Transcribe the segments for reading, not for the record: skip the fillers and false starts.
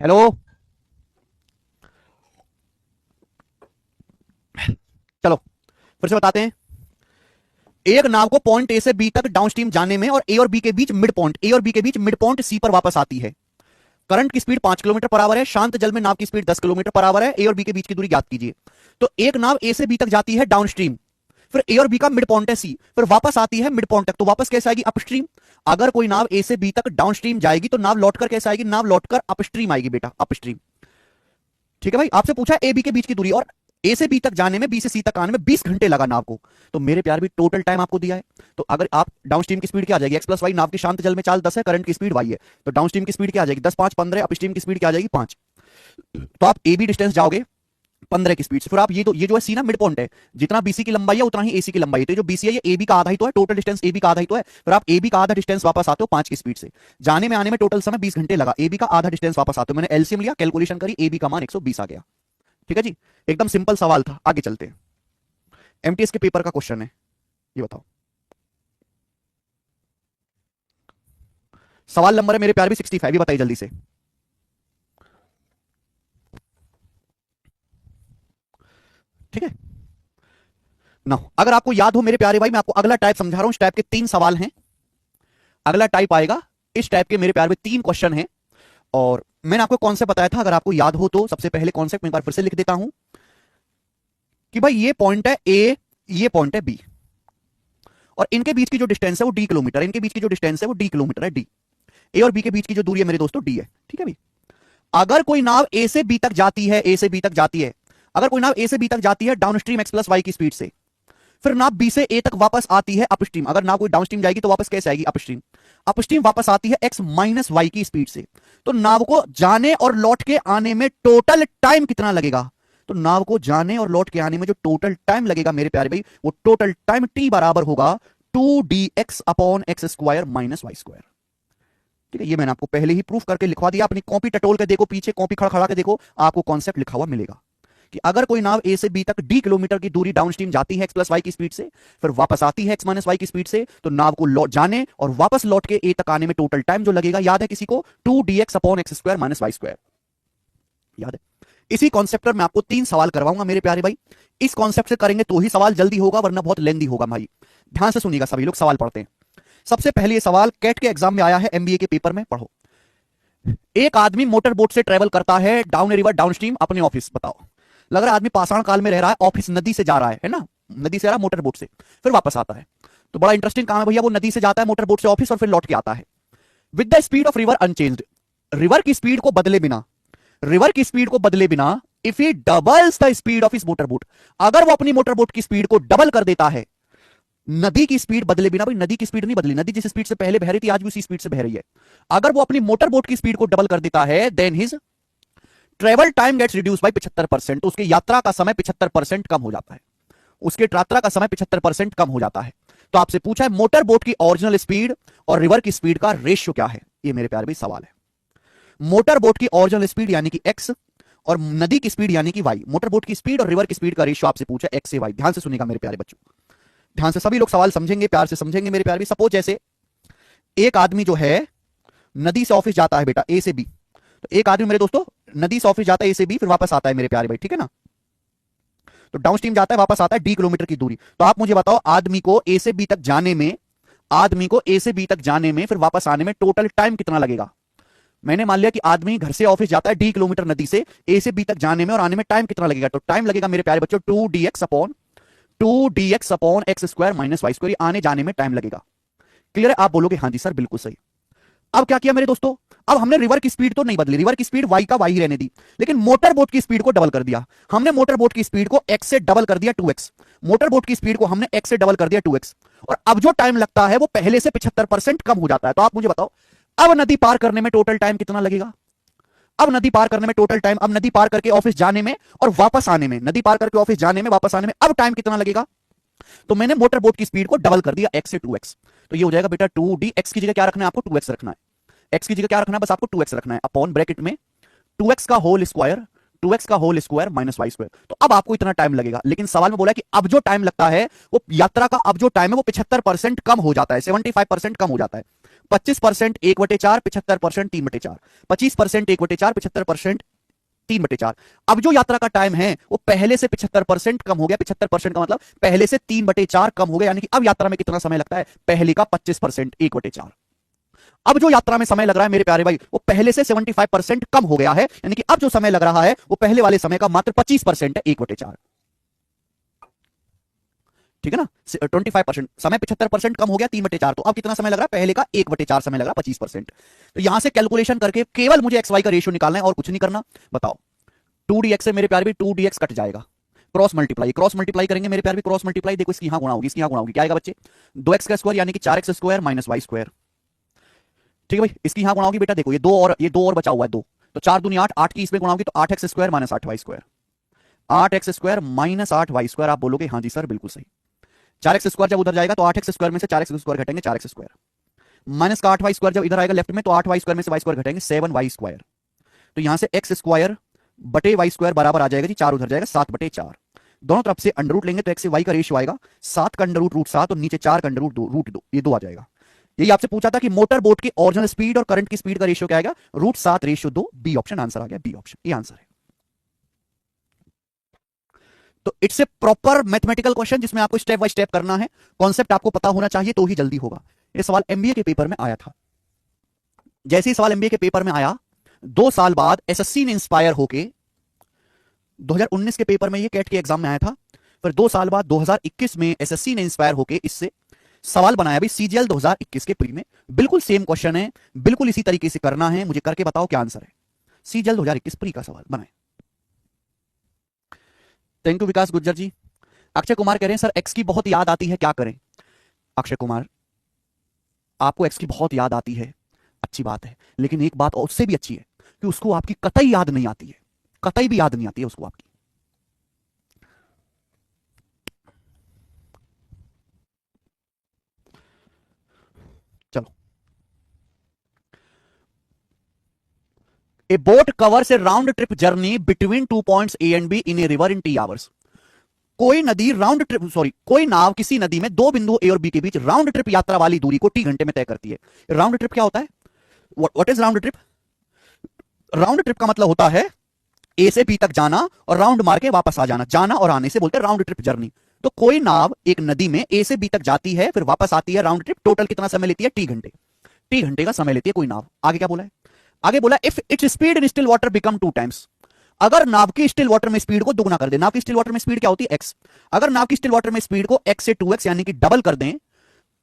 Hello. चलो फिर से बताते हैं। एक नाव को पॉइंट ए से बी तक डाउनस्ट्रीम जाने में और ए और बी के बीच मिड पॉइंट सी पर वापस आती है। करंट की स्पीड 5 किलोमीटर पर आवर है। शांत जल में नाव की स्पीड 10 किलोमीटर पर आवर है। ए और बी के बीच की दूरी ज्ञात कीजिए। तो एक नाव ए से बी तक जाती है डाउनस्ट्रीम, फिर ए और बी का मिड पॉइंट है सी, फिर वापस आती है मिड पॉइंट तक, तो वापस कैसे आएगी? अपस्ट्रीम। अगर कोई नाव ए से बी तक डाउनस्ट्रीम जाएगी तो नाव लौटकर कैसे आएगी? नाव लौटकर अपस्ट्रीम आएगी बेटा, अपस्ट्रीम। ठीक है भाई, आपसे पूछा ए बी के बीच की दूरी, और ए से बी तक जाने में, बी से सी तक आने में 20 घंटे लगा नाव को। तो मेरे प्यार भी टोटल टाइम आपको दिया है। तो अगर आप डाउनस्ट्रीम की स्पीड क्या आ जाएगी? X plus Y. नाव की शांत जल में चाल 10 है, करंट की स्पीड वाई है, तो डाउनस्ट्रीम की स्पीड क्या आ जाएगी? 10 5 15। अपस्ट्रीम की स्पीड क्या आ जाएगी? 5। तो आप ए बी डिस्टेंस जाओगे 15 की स्पीड से, फिर आप ये जो है सी ना मिड पॉइंट है, जितना बीसी की लंबाई है उतना ही एसी की लंबाई है, तो जो बीसी है ये ए बी का आधा ही तो है, टोटल डिस्टेंस ए बी का आधा ही तो है। फिर आप ए बी का आधा डिस्टेंस वापस आते हो 5 की स्पीड से। जाने में आने में टोटल समय 20 घंटे लगा, ए बी का आधा डिस्टेंस वापस आते हो। मैंने एलसीएम लिया, कैलकुलेशन करी, ए बी का मान 120 आ गया। ठीक है जी, एकदम सिंपल सवाल था। आगे चलते हैं, एमटीएस के पेपर का क्वेश्चन है, ये बताओ। सवाल नंबर है मेरे प्यार भी 65, ये बताइए जल्दी से। ठीक है ना? अगर आपको याद हो मेरे प्यारे भाई, मैं आपको अगला टाइप समझा रहा हूं। इस टाइप के 3 सवाल हैं। अगला टाइप आएगा, इस टाइप के मेरे प्यार में 3 क्वेश्चन हैं। और मैंने आपको कॉन्सेप्ट बताया था, अगर आपको याद हो तो। सबसे पहले कॉन्सेप्ट मैं एक बार फिर से लिख देता हूं कि भाई ये पॉइंट है ए, ये पॉइंट है बी, और इनके बीच की जो डिस्टेंस है वो डी किलोमीटर है। इनके बीच की जो डिस्टेंस है वो डी किलोमीटर है, डी। ए और बी के बीच की जो दूरी है मेरे दोस्तों, डी है। ठीक है भाई, अगर कोई नाव ए से बी तक जाती है, ए से बी तक जाती है, अगर कोई नाव ए से बी तक जाती है डाउनस्ट्रीम एक्स प्लस वाई की स्पीड से, फिर नाव बी से ए तक वापस आती है अपस्ट्रीम। अगर नाव कोई डाउनस्ट्रीम जाएगी तो वापस कैसे आएगी? अपस्ट्रीम। अपस्ट्रीम वापस आती है एक्स माइनस वाई की स्पीड से। तो नाव को जाने और लौट के आने में टोटल टाइम कितना लगेगा? तो नाव को जाने और लौट के आने में जो टोटल टाइम लगेगा मेरे प्यारे भाई, वो टोटल टाइम टी बराबर होगा 2dx upon x square minus y square. ठीक है, ये मैंने आपको पहले ही प्रूफ करके लिखवा दिया। अपनी कॉपी टटोल के देखो, पीछे कॉपी खड़ा खड़ा के देखो, आपको कॉन्सेप्ट लिखा हुआ मिलेगा कि अगर कोई नाव ए से बी तक डी किलोमीटर की दूरी डाउनस्ट्रीम जाती है एक्स प्लस वाई की स्पीड से, फिर वापस आती है एक्स माइनस वाई की स्पीड से, तो नाव को लौट जाने और वापस लौट के ए तक आने में टोटल टाइम जो लगेगा, याद है किसी को? 2dx upon x square minus y square. याद है? इसी कॉन्सेप्ट पर मैं आपको 3 सवाल करवाऊंगा मेरे प्यारे भाई। इस कॉन्सेप्ट से करेंगे तो ही सवाल जल्दी होगा, वरना बहुत लेंदी होगा भाई। ध्यान से सुनिएगा, सभी लोग सवाल पढ़ते हैं। सबसे पहले ये सवाल कैट के एग्जाम में आया है, एमबीए के पेपर में, पढ़ो। एक आदमी मोटर बोट से ट्रेवल करता है डाउन ए रिवर डाउनस्ट्रीम अपने ऑफिस। बताओ, लग रहा है आदमी पाषाण काल में रह रहा है, ऑफिस नदी से जा रहा है ना? नदी से आ रहा है मोटर बोट से, फिर वापस आता है। तो बड़ा इंटरेस्टिंग काम है भैया, वो नदी से जाता है मोटर बोट से ऑफिस और फिर लौट के आता है with the speed of river unchanged. River की स्पीड को बदले बिना, रिवर की स्पीड को बदले बिना, if he doubles the speed of his motor boat, अगर वो अपनी मोटर बोट की स्पीड को डबल कर देता है। नदी की स्पीड बदले बिना, भाई नदी की स्पीड नहीं बदली, नदी जिस स्पीड से पहले बह रही थी आज भी उसी स्पीड से बह रही है। अगर वो अपनी मोटर बोट की स्पीड को डबल कर देता है, then his travel time gets reduce by 75%। उसकी यात्रा का समय 75% कम हो जाता है। उसके यात्रा का समय 75% कम हो जाता है। तो आपसे पूछा है मोटर बोट की ओरिजिनल स्पीड और रिवर की स्पीड का रेशियो क्या है? ये मेरे प्यारे भाई सवाल है। मोटर बोट की ओरिजिनल स्पीड यानी कि एक्स, और नदी की स्पीड यानी कि वाई। मोटर बोट की स्पीड और रिवर की स्पीड का रेशियो आपसे पूछा एक्स से वाई। ध्यान से सुनिएगा मेरे प्यारे बच्चों, ध्यान से सभी लोग सवाल समझेंगे, प्यार से समझेंगे मेरे प्यारे। सपोज जैसे एक आदमी जो है नदी से ऑफिस जाता है बेटा, ए से बी। तो एक आदमी मेरे दोस्तों नदी से ऑफिस जाता है ए से बी, फिर वापस आता है मेरे प्यारे भाई, ठीक है ना? तो डाउनस्ट्रीम जाता है, वापस आता है डी किलोमीटर की दूरी। तो आप मुझे बताओ, आदमी को ए से बी तक जाने में, आदमी को ए से बी तक जाने में फिर वापस आने में टोटल टाइम कितना लगेगा? मैंने मान लिया कि आदमी घर से ऑफिस जाता है डी किलोमीटर नदी से, ए से बी तक जाने में और आने में टाइम कितना लगेगा? तो टाइम लगेगा मेरे प्यारे बच्चों 2dx upon x square minus y square. आने जाने में टाइम लगेगा। क्लियर है? आप बोलोगे हाँ जी सर बिल्कुल सही। अब क्या किया मेरे दोस्तों? अब हमने रिवर की स्पीड तो नहीं बदली, रिवर की स्पीड वाई का वाई ही रहने दी, लेकिन मोटर बोट की स्पीड को डबल कर दिया। हमने मोटर बोट की स्पीड को एक्स से डबल कर दिया 2x। मोटर बोट की स्पीड को हमने एक्स से डबल कर दिया 2x, और अब जो टाइम लगता है वो पहले से 75% कम हो जाता है। तो आप मुझे बताओ, अब नदी पार करने में टोटल टाइम कितना लगेगा? अब नदी पार करने में टोटल टाइम, अब नदी पार करके ऑफिस जाने में और वापस आने में, नदी पार करके ऑफिस जाने में वापस आने में अब टाइम कितना लगेगा? तो मैंने मोटर बोट की स्पीड को डबल कर दिया एक्स से 2x। तो ये हो जाएगा बेटा 2d, एक्स की जगह क्या रखना है आपको? 2x रखना है। एक्स की जगह क्या रखना है? बस आपको 2x रखना है, अपॉन ब्रैकेट में 2x का होल स्क्वायर, 2x का whole square minus y square. तो अब आपको इतना टाइम लगेगा, लेकिन सवाल में बोला कि अब जो टाइम लगता है वो यात्रा का, अब जो टाइम है वो 75% कम हो जाता है, 75% कम हो जाता है। 25% 1/4, 75% 3/4, 25% 1/4, 75% 3/4। अब जो यात्रा का टाइम है वो पहले से 75% कम हो गया। 75% का मतलब पहले से 3/4 कम हो गया, यानी कि अब यात्रा में कितना समय लगता है? पहले का 25%, 1/4। अब जो यात्रा में समय लग रहा है मेरे प्यारे भाई, वो पहले से 75% कम हो गया है, यानी कि अब जो समय लग रहा है वो पहले वाले समय का मात्र 25% है, 1/4। ठीक है ना? 25% समय 75% कम हो गया, 3/4। तो अब कितना समय लग रहा है? पहले का 1/4 समय लग रहा है, 25%। तो यहां से कैलकुलेशन करके केवल मुझे एक्स वाई का रेशियो निकालना है और कुछ नहीं करना। बताओ, 2dx से मेरे प्यारे भी 2dx कट जाएगा, क्रॉस मल्टीप्लाई करेंगे मेरे प्यारे भी, क्रॉस मल्टीप्लाई। देखो इसकी यहां गुणा होगी, इसकी यहां गुणा होगी, क्या आएगा बच्चे? 2x का स्क्वायर यानी कि 4x square minus y square. ठीक है भाई, इसकी यहां गुणा होगी बेटा। देखो ये दो और बचा हुआ है, दो, तो 4 दूनी 8, 8 की इसमें गुणा होगी तो 8x square minus 8y square, 8x square minus 8y square. आप बोलोगे हाँ जी सर बिल्कुल सही। 4x स्क्वायर जब उधर जाएगा तो 8x स्क्वायर में से 4x square घटेंगे, 4x square minus का 8y स्क्वायर जब इधर आएगा लेफ्ट में तो 8y स्क्वायर में से y स्क्वायर घटेंगे, 7y स्क्वायर। तो यहां से x स्क्वायर बटे वाई स्क्वायर बराबर आ जाएगा जी, 4 उधर जाएगा, 7/4। दोनों तरफ से अंडर रूट लेंगे तो x से y का रेशियो आएगा 7 का अंडर रूट 7 और नीचे 4 का अंडर रूट 2, ये 2 आ जाएगा। यही आपसे पूछा था कि मोटर बोट की ओरिजिनल स्पीड और करंट की स्पीड का रेशियो क्या आएगा? √7/2। बी ऑप्शन आंसर आ गया, बी ऑप्शन ये आंसर है। तो it's a proper mathematical question जिसमें आपको स्टेप बाय स्टेप करना है, कॉन्सेप्ट आपको पता होना चाहिए तो ही जल्दी होगा। ये सवाल एमबीए के पेपर में आया था। जैसे ही सवाल एमबीए के पेपर में आया, 2 साल बाद एसएससी ने इंस्पायर होके 2019 के पेपर में ये कैट के एग्जाम में आया था, फिर 2 साल बाद 2021 में एसएससी ने इंस्पायर होके इससे सवाल बनाया भाई सीजीएल 2021 के प्री में। बिल्कुल सेम क्वेश्चन है, बिल्कुल इसी तरीके से करना है। मुझे करके बताओ क्या आंसर है। सीजीएल 2021 प्री का सवाल बनाए। थैंक यू विकास गुज्जर जी। अक्षय कुमार कह रहे हैं सर एक्स की बहुत याद आती है, क्या करें? अक्षय कुमार, आपको एक्स की बहुत याद आती है, अच्छी बात है, लेकिन एक बात उससे भी अच्छी है कि उसको आपकी कतई याद नहीं आती है, कतई भी याद नहीं आती है उसको आपकी। चलो, ए boat covers A round trip journey between 2 points A and be in a river in T hours. कोई नदी राउंड ट्रिप, सॉरी कोई नाव किसी नदी में दो बिंदु ए और बी के बीच राउंड ट्रिप यात्रा वाली दूरी को T घंटे में तय करती है। राउंड ट्रिप क्या होता है? What is round trip? Round trip का मतलब होता है ए से बी तक जाना और राउंड मार के वापस आ जाना, जाना और आने से बोलते हैं राउंड ट्रिप जर्नी। तो कोई नाव एक नदी में ए से बी तक जाती है फिर वापस आती है, राउंड ट्रिप टोटल कितना समय लेती है? T घंटे। T घंटे का समय लेती है कोई नाव। आगे क्या बोला है? आगे बोला if its speed in still water become 2 times. अगर नाव की स्टिल वाटर में स्पीड को दुगना कर दे, नाव की स्टिल वाटर में स्पीड क्या होती है? x। अगर नाव की स्टिल वाटर में स्पीड को x से 2x यानी कि डबल कर दें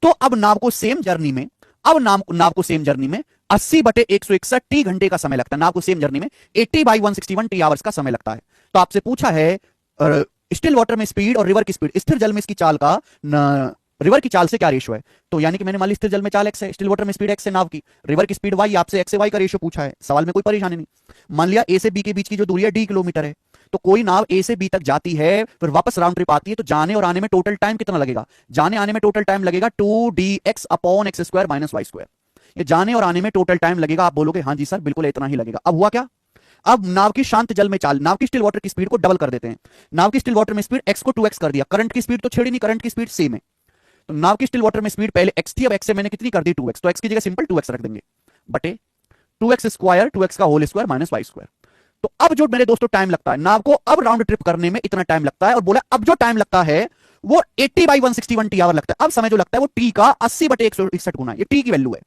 तो अब नाव को सेम जर्नी में, अब नाव को सेम जर्नी में 80/161 T घंटे का समय लगता है। नाव को सेम जर्नी में 80/161 T आवर्स का समय लगता है। तो आपसे पूछा है स्टिल वाटर में स्पीड और रिवर की स्पीड, स्थिर जल में इसकी चाल का रिवर की चाल से क्या रेशियो है? तो यानी कि मैंने मान ली स्थिर जल में चाल x है, स्टिल वाटर में स्पीड x है नाव की, रिवर की स्पीड y, आपसे x से y का रेशियो पूछा है, सवाल में कोई परेशानी नहीं। मान लिया a से b के बीच की जो दूरी है d किलोमीटर है, तो कोई नाव a से b तक जाती है फिर वापस राउंड ट्रिप आती है, तो जाने और आने में टोटल टाइम कितना लगेगा? जाने आने में टोटल टाइम लगेगा 2dx/x² माइनस y स्क्वायर। ये जाने और आने में टोटल टाइम लगेगा। आप बोलोगे हाँ जी सर बिल्कुल इतना ही लगेगा। अब हुआ क्या? अब नाव की शांत जल में चाल, नाव की स्टिल वाटर की स्पीड को डबल कर देते हैं। नाव की स्टिल वाटर में स्पीड x को 2x कर दिया, करंट की स्पीड तो छेड़ी नहीं, करंट की स्पीड सेम है। तो नाव की स्टिल वाटर में स्पीड पहले x थी, अब x से मैंने कितनी कर दी? 2x। तो x की जगह सिंपल 2x रख देंगे बटे 2x स्क्वायर, 2x का whole square minus y square. तो अब जो मेरे दोस्तों टाइम लगता है नाव को अब राउंड ट्रिप करने में इतना टाइम लगता है, और बोला अब जो टाइम लगता है वो 80/161 T आवर लगता है। अब समय जो लगता है वो T का 80/161 गुना है। ये T की वैल्यू है,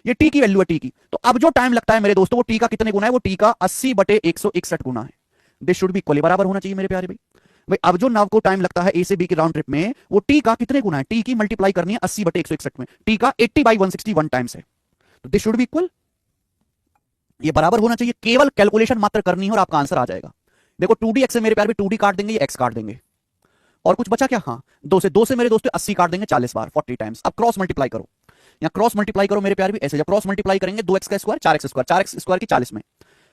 ये T की वैल्यू है T की। तो अब जो टाइम लगता है मेरे दोस्तों वो T का कितने गुना है? वो T का 80/161 गुना है। दिस शुड बी इक्वली, बराबर होना चाहिए मेरे प्यारे भाई। भाई अब जो नाव को टाइम लगता है ए से बी की राउंड ट्रिप में वो T का कितने गुना है? T की मल्टीप्लाई करनी है 80/161 में, T का 80/161 टाइम्स है। तो दिस शुड बी इक्वल, ये बराबर होना चाहिए। केवल कैलकुलेशन मात्र करनी है और आपका आंसर आ जाएगा। देखो 2dx से मेरे प्यार भी 2d काट देंगे, ये x काट देंगे, और कुछ बचा क्या? हाँ, 2 से मेरे दोस्तों 80 काट देंगे 40 बार, 40 टाइम्स। अब क्रॉस मल्टीप्लाई करो, या क्रॉस मल्टीप्लाई करो मेरे प्यार भी ऐसे। जब क्रॉस मल्टीप्लाई करेंगे 2x का square 4x square, 4x square की 40 में,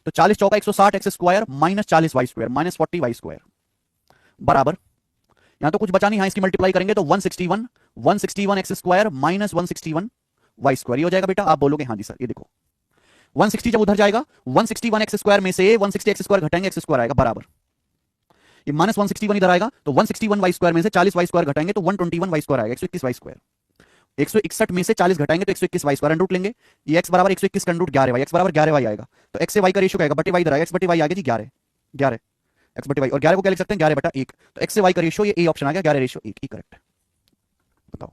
तो 40 चौका 160 x square minus 40 y square minus 40 y square बराबर, यहां तो कुछ बचा नहीं। हाँ, इसकी मल्टीप्लाई करेंगे तो 161 x square minus 161 y square, ये हो जाएगा बेटा। आप बोलोगे हाँ जी सर, ये देखो 160 जब उधर जाएगा 161 x स्क्वायर में से 160 x स्क्वायर घटाएंगे x स्क्वायर आएगा बराबर, ये माइनस 161 इधर आएगा तो 161 y स्क्वायर में से 40 y स्क्वायर घटाएंगे तो 121 y स्क्वायर आएगा, 121 y स्क्वायर। 161 में से 40 घटाएंगे तो 121 वाई स्क्वायर अंडर रूट लेंगे। ये x बराबर 121 का अंडर रूट 11 वाई, x बराबर 11 वाई आएगा। तो x से y का रेशियो क्या आएगा, बटे वाई इधर आएगा, x बटे वाई आ गया जी 11 11 x बटे वाई, और 11 को क्या लिख सकते हैं 11 बटा 1। तो x से y का रेशियो ये ए ऑप्शन आ गया, 11 रेशियो 1 ही करेक्ट है। बताओ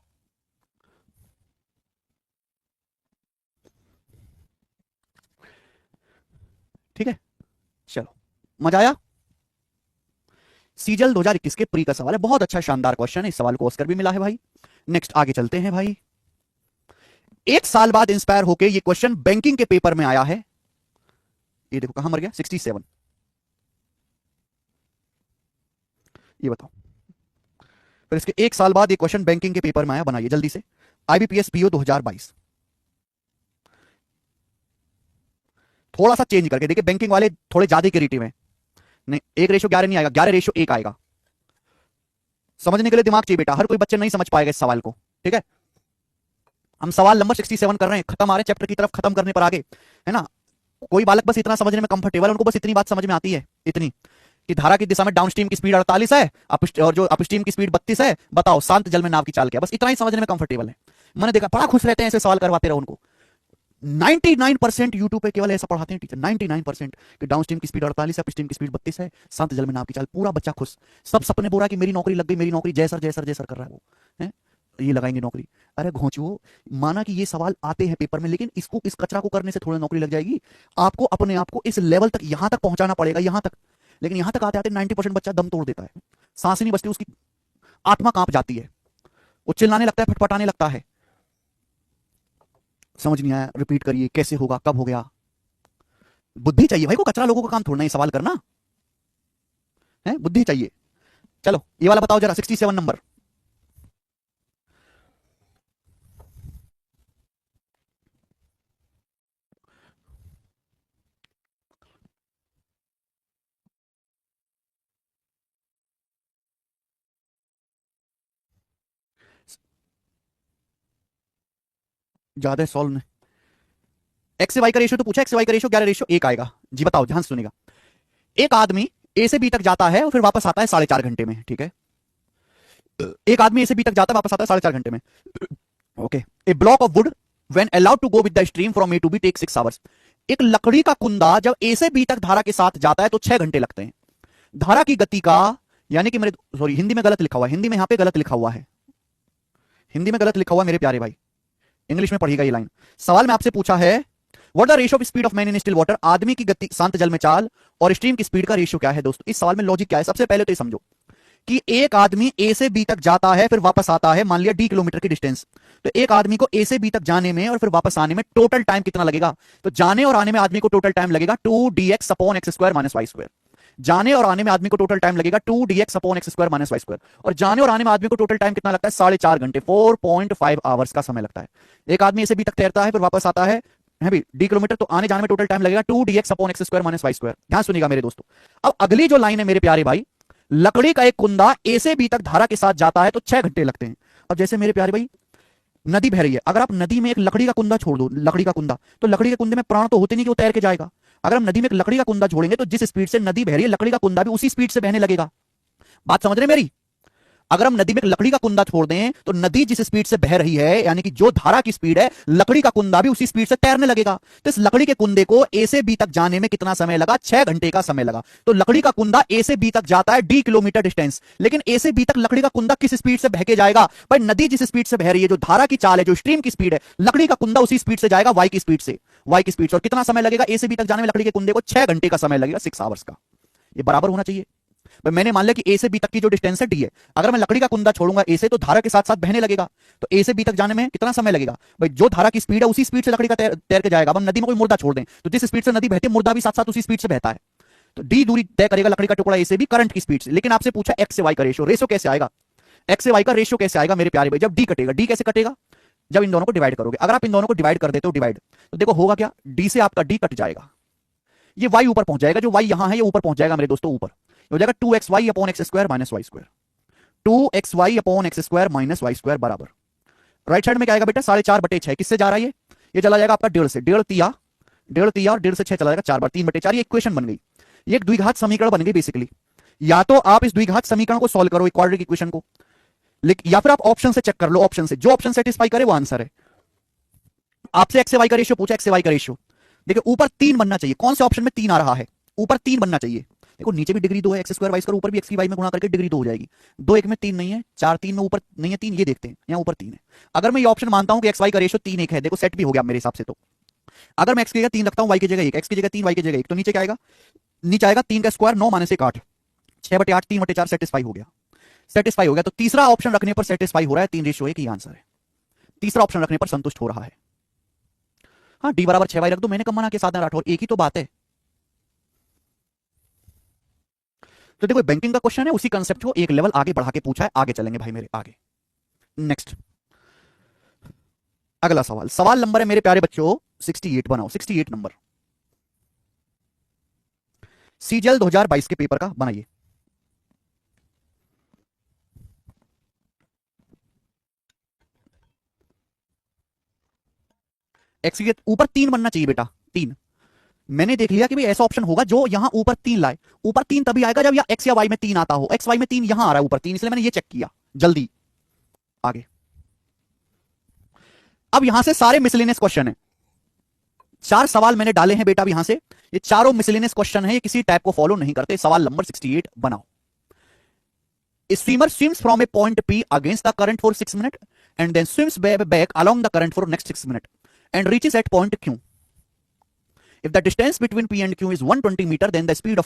ठीक है, चलो मजा आया। सीजल 2021 के प्री का सवाल है, बहुत अच्छा शानदार क्वेश्चन है, इस सवाल को ऑस्कर भी मिला है भाई। नेक्स्ट आगे चलते हैं भाई। एक साल बाद इंस्पायर होके ये क्वेश्चन बैंकिंग के पेपर में आया है। ये देखो कहां मर गया 67। ये बताओ, फिर इसके एक साल बाद ये क्वेश्चन बैंकिंग के पेपर में आया, बनाइए जल्दी से। आईबीपीएस पीओ 2022, थोड़ा सा चेंज करके देखिए, बैंकिंग वाले थोड़े ज्यादा क्रिएटिव हैं। नहीं 1:11 नहीं आएगा, 11:1 आएगा। समझने के लिए दिमाग चाहिए बेटा, हर कोई बच्चे नहीं समझ पाएगा इस सवाल को, ठीक है। हम सवाल नंबर 67 कर रहे हैं, खत्म आ रहे हैं चैप्टर की तरफ, खत्म करने पर आगे, है ना। कोई बालक बस इतना समझने में कंफर्टेबल है, उनको बस इतनी बात समझ में आती है, इतनी कि धारा की दिशा में डाउनस्ट्रीम की स्पीड 48 है और जो अपस्ट्रीम की स्पीड 32 है। बताओ शांत जल में नाव की चाल क्या, बस इतना ही समझने में कंफर्टेबल है। मैंने देखा बड़ा खुश रहते हैं ऐसे सवाल करवाते रहो उनको। 99% यूट्यूब पे केवल ऐसा पढ़ाते हैं टीचर, 99% कि डाउनस्ट्रीम की स्पीड 48 है, अपस्ट्रीम की स्पीड 32 है, शांत जल में नाव की चाल। पूरा बच्चा खुश, सब सपने बोल रहा है कि मेरी नौकरी लग गई, मेरी नौकरी, जय सर जय सर जय सर कर रहा है वो, है ये लगाएंगे नौकरी। अरे घोंचुओ, माना कि ये सवाल आते हैं पेपर में, लेकिन इसको, इस कचरा को करने से थोड़ा नौकरी लग जाएगी। आपको अपने आप को इस लेवल तक, यहां तक पहुंचाना पड़ेगा, यहां तक। लेकिन यहां तक आते आते 90% बच्चा दम तोड़ देता है, सांस नहीं बचती, उसकी आत्मा कांप जाती है, वो चिल्लाने लगता है, फटफटाने लगता है। समझ नहीं आया, रिपीट करिए, कैसे होगा, कब हो गया। बुद्धि चाहिए भाई को, कचरा लोगों का काम थोड़ा नहीं सवाल करना है, बुद्धि चाहिए। चलो ये वाला बताओ जरा, 67 नंबर। ज्यादा सॉल्व नहीं, एक्स से वाई का रेशियो तो पूछा, एक्स से वाई का रेशियो 11:1 आएगा जी। बताओ, ध्यान सुनेगा। एक आदमी ए से बी तक जाता है और फिर वापस आता है 4.5 घंटे में, ठीक है। एक आदमी ए से बी तक जाता है, वापस आता है 4.5 घंटे में, okay. A block of wood when allowed to go with the stream from A to B take 6 hours. एक लकड़ी का कुंदा जब ए से बी तक धारा के साथ जाता है तो 6 घंटे लगते हैं। धारा की गति का, यानी कि मेरे, सॉरी हिंदी में गलत लिखा हुआ है, हिंदी में यहां पे गलत लिखा हुआ है, हिंदी में गलत लिखा हुआ मेरे प्यारे भाई, इंग्लिश में पढ़िएगा ये लाइन। सवाल में आपसे पूछा है what the ratio of speed of man in still water, आदमी की गति शांत जल में चाल और स्ट्रीम की स्पीड का रेशियो क्या है। दोस्तों इस सवाल में लॉजिक क्या है, सबसे पहले तो ये समझो कि एक आदमी ए से बी तक जाता है फिर वापस आता है, मान लिया d किलोमीटर की डिस्टेंस, तो एक आदमी को ए से बी तक जाने में और फिर वापस आने में टोटल टाइम कितना लगेगा। तो जाने और आने में आदमी को टोटल टाइम लगेगा 2dx upon x square minus y square. जाने और आने में आदमी को टोटल टाइम लगेगा 2dx upon x square minus y square. और जाने और आने में आदमी को टोटल टाइम कितना लगता है, 4.5 घंटे, 4.5 आवर्स का समय लगता है। एक आदमी ए से बी तक तैरता है फिर वापस आता है भी d किलोमीटर, तो आने जाने में टोटल टाइम लगेगा 2dx upon x square minus y square. ध्यान सुनिएगा मेरे दोस्तों। अब अगली जो लाइन है मेरे प्यारे भाई, लकड़ी का एक कुंदा ए से बी तक धारा के साथ जाता है तो 6 घंटे लगते हैं। अब जैसे मेरे प्यारे भाई नदी बह रही है, अगर आप नदी में एक लकड़ी का कुंदा छोड़ दो, लकड़ी का कुंदा, तो लकड़ी के कुंदे में प्राण तो होते नहीं कि वो तैर के जाएगा। अगर हम नदी में एक लकड़ी का कुंदा छोड़ेंगे तो जिस स्पीड से नदी बह रही है, लकड़ी का कुंदा भी उसी स्पीड से बहने लगेगा। बात समझ रहे मेरी। अगर हम नदी में एक लकड़ी का कुंदा छोड़ दें तो नदी जिस स्पीड से बह रही है, यानी कि जो धारा की स्पीड है, लकड़ी का कुंदा भी उसी स्पीड से तैरने लगेगा। तो इस लकड़ी के कुंदे को ए से बी तक जाने में कितना समय लगा, 6 घंटे का समय लगा। तो लकड़ी का कुंदा ए से बी तक जाता है d किलोमीटर डिस्टेंस, लेकिन ए से बी तक लकड़ी का कुंदा किस स्पीड से बह के जाएगा भाई, नदी जिस स्पीड से बह रही है, जो धारा की चाल है, जो स्ट्रीम की स्पीड है, लकड़ी का कुंदा उसी स्पीड से जाएगा, वाई की स्पीड से, वाई की स्पीड से। और कितना समय लगेगा ए से बी तक जाने में लकड़ी के कुंदे को, 6 घंटे का समय लगेगा, 6 आवर्स का। ये बराबर होना चाहिए। मैंने मान लिया कि ए से बी तक की जो डिस्टेंस है डी है, अगर मैं लकड़ी का कुंदा छोड़ूंगा ए से तो धारा के साथ साथ बहने लगेगा, तो ए से बी तक जाने में कितना समय लगेगा भाई, जो धारा की स्पीड है उसी स्पीड से लकड़ी का तैर के जाएगा। अब हम नदी में कोई मुर्दा छोड़ दें तो जिस स्पीड से नदी बहती है, मुर्दा भी साथ साथ उसी स्पीड से बहता है, तो डी दूरी तय करेगा लकड़ी का टुकड़ा ए से बी करंट की स्पीड से। लेकिन आपसे पूछा एक्स से वाई का रेशियो, रेशियो कैसे आएगा, एक्स से वाई का रेशियो कैसे आएगा मेरे प्यारे भाई, जब डी कटेगा। डी कैसे कटेगा, जब इन दोनों को डिवाइड करोगे। अगर आप इन दोनों को डिवाइड कर देते हो, डिवाइड, तो देखो होगा क्या, डी से आपका डी कट जाएगा, ये वाई ऊपर पहुंच जाएगा, जो वाई यहां है ये ऊपर पहुंच जाएगा मेरे दोस्तों, ऊपर हो जाएगा 2xy upon x square minus y square, 2xy upon x square minus y square बराबर, राइट साइड में क्या आएगा बेटा, 4.5/6। किससे जा रहा है ये चला जाएगा आपका 1.5 से, 1.5 तिया और 1.5 से 6 चला जाएगा 4 बार, 3/4। ये इक्वेशन बन गई, ये एक द्विघात समीकरण बन गई बेसिकली। या तो आप इस द्विघात समीकरण को सॉल्व करो, क्वाड्रेटिक इक्वेशन को, लेकिन या फिर आप ऑप्शन से चेक कर लो, ऑप्शन से जो ऑप्शन सेटिस्फाई करे वो आंसर है। आपसे एक्स से वाई का रेशियो पूछा, एक्स से वाई का रेशियो देखिए ऊपर 3 बनना चाहिए। कौन से ऑप्शन में 3 आ रहा है? ऊपर 3 बनना चाहिए। देखो नीचे भी डिग्री 2 है, एक्स स्क्वायर वाई स्क्वायर, ऊपर भी एक्स की वाई में गुणा करके डिग्री 2 हो जाएगी। 2 1 में 3 नहीं है, 4 3 में ऊपर नहीं है 3, ये देखते हैं यहाँ ऊपर 3 है। अगर मैं ये ऑप्शन मानता हूं कि एक्स वाई का रेशियो 3 1 है, देखो सेट भी हो गया मेरे हिसाब से। तो अगर मैं एक्स की जगह 3 रखता हूं, वाई की जगह 1, एक्स की जगह 3 वाई की जगह 1, तो नीचे क्या आएगा? नीचे आएगा 3 का स्क्वायर 9 माइनस 1 8, 6/8 3/4 सेटिस्फाई हो गया। सेटिस्फाई हो गया तो तीसरा ऑप्शन रखने पर सेटिस्फाई हो रहा है, 3:1 ही आंसर है। तीसरा ऑप्शन रखने पर संतुष्ट हो रहा है। हाँ डी बराबर 6 वाई रख दो, मैंने कब मना किया? साधना राठौर, एक ही तो बात है। तो देखो बैंकिंग का क्वेश्चन है, उसी कंसेप्ट को एक लेवल आगे बढ़ा के पूछा है। आगे चलेंगे भाई मेरे, आगे नेक्स्ट अगला सवाल। सवाल नंबर है मेरे प्यारे बच्चों 68, बनाओ 68 नंबर, सीजीएल 2022 के पेपर का बनाइए। एक्स के ऊपर 3 बनना चाहिए बेटा, 3। मैंने देख लिया कि भाई ऐसा ऑप्शन होगा जो यहां ऊपर 3 लाए। ऊपर 3 तभी आएगा जब या एक्स या वाई में 3 आता हो। एक्स वाई में 3 यहां आ रहा है ऊपर 3, इसलिए मैंने ये चेक किया। जल्दी आगे। अब यहां से सारे मिसलेनियस क्वेश्चन है। 4 सवाल मैंने डाले हैं बेटा अब यहां से, ये चारों मिसलेनियस क्वेश्चन है, ये किसी टाइप को फॉलो नहीं करते। सवाल नंबर 68 बनाओ। Swimmer swims from a point P against the current for 6 minute and then swims back along the current for next 6 minute and reaches at point Q. If the distance between P and Q is 120 meter, then the speed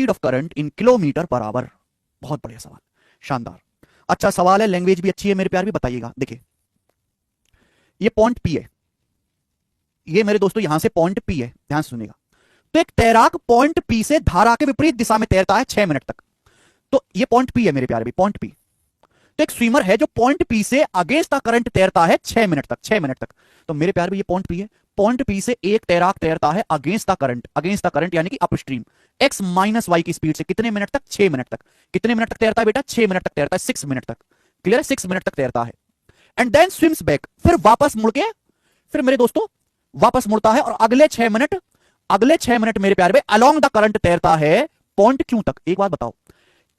of current in kilometre per our. बहुत बढ़िया सवाल, शानदार, अच्छा सवाल है, language भी अच्छी है मेरे प्यार भी। बताइएगा, देखिए ये पॉइंट P है, ये मेरे दोस्तों यहां से पॉइंट P है, ध्यान से सुनिएगा। तो एक तैराक पॉइंट P से धारा के विपरीत दिशा में तैरता है 6 मिनट तक। तो ये पॉइंट P है मेरे प्यारे भी, पॉइंट P। तो एक स्विमर है जो पॉइंट P से अगेंस्ट द करंट तैरता है 6 मिनट तक, 6 मिनट तक। तो मेरे प्यार भी ये पॉइंट P है। पॉइंट P से एक तैराक तैरता है अगेंस्ट द करंट यानी कि अपस्ट्रीम, x माइनस वाई की स्पीड से कितने मिनट तक? 6 मिनट तक। कितने मिनट तक तैरता है बेटा? 6 मिनट तक तैरता है, 6 मिनट तक। क्लियर है? 6 मिनट तक तैरता है। एंड देन स्विम्स बैक, फिर वापस मुड़ के, फिर मेरे दोस्तों वापस मुड़ता है और अगले 6 मिनट मेरे प्यारे अलोंग द करंट तैरता है पॉइंट क्यू तक। एक बात बताओ,